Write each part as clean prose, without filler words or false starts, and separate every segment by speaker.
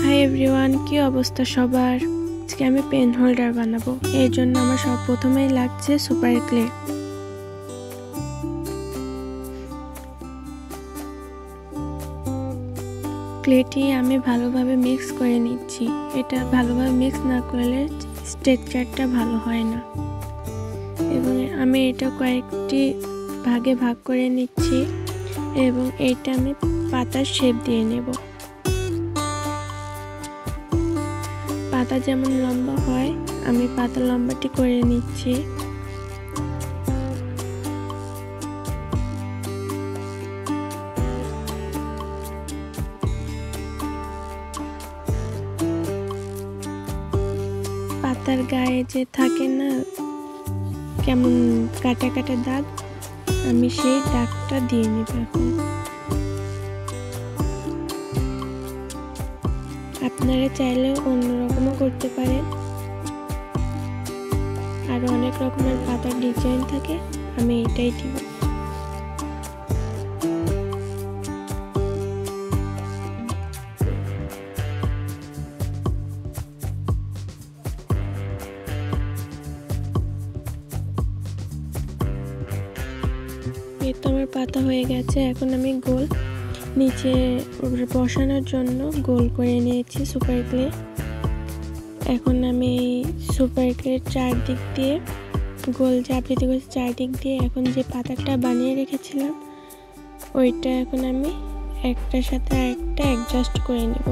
Speaker 1: Hi everyone, কি অবস্থা সবার? আজকে আমি পেন হোল্ডার বানাবো। এর জন্য আমার প্রথমেই লাগছে সুপার ক্লে। ক্লেটি আমি ভালোভাবে মিক্স করে নিচ্ছি। এটা ভালোভাবে মিক্স না করলে স্ট্রাকচারটা ভালো হয় না। এবং আমি এটা কয়েকটি ভাগে ভাগ করে নিচ্ছি এবং এইটা আমি পাতার শেপ দিয়ে নেব। পাতা যেমন লম্বা হয় আমি পাতা লম্বাটি করে নিচ্ছি। পাতার গায়ে যে থাকে না কেমন কাটা কাটা দাগ, আমি সেই দাগটা দিয়ে নেব। এখন আপনারা চাইলে অন্যরকমও করতে পারেন, আরো অনেক রকমের পাতার ডিজাইন থাকে, আমি এটাই দিব। এই তো আমার পাতা হয়ে গেছে। এখন আমি গোল নিচে বসানোর জন্য গোল করে নিয়েছি সুপার ক্লে। এখন আমি সুপার ক্লের চারদিক দিয়ে গোল যে আকৃতি করেছি চারদিক দিয়ে এখন যে পাতাটা বানিয়ে রেখেছিলাম ওইটা এখন আমি একটার সাথে আরেকটা অ্যাডজাস্ট করে নেব।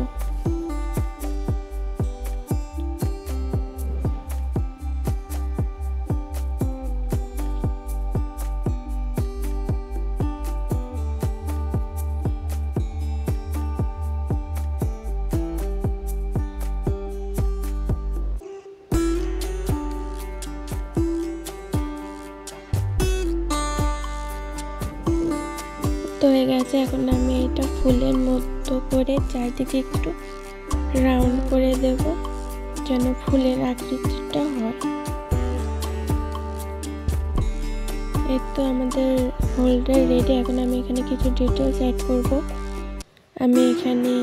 Speaker 1: হয়ে গেছে। এখন আমি এটা ফুলের মতো করে চারদিকে একটু রাউন্ড করে দেব যেন ফুলের আকৃতিটা হয়। এই তো আমাদের হোল্ডার রেডি। এখন আমি এখানে কিছু ডিটেলস অ্যাড করব। আমি এখানে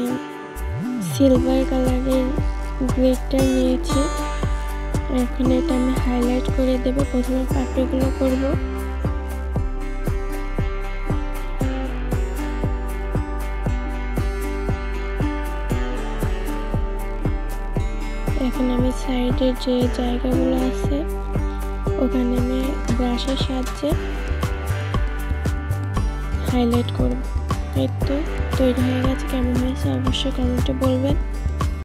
Speaker 1: সিলভার কালারের গ্লিটার নিয়েছি। এখন এটা আমি হাইলাইট করে দেব। প্রথমে পাপড়িগুলো করব। এখন আমি সাইডের যে জায়গাগুলো আছে ওখানে আমি ব্রাশের সাহায্যে হাইলাইট করব। এই তো তৈরি হয়ে গেছে। কেমন হয়েছে অবশ্যই কমেন্টে বলবেন।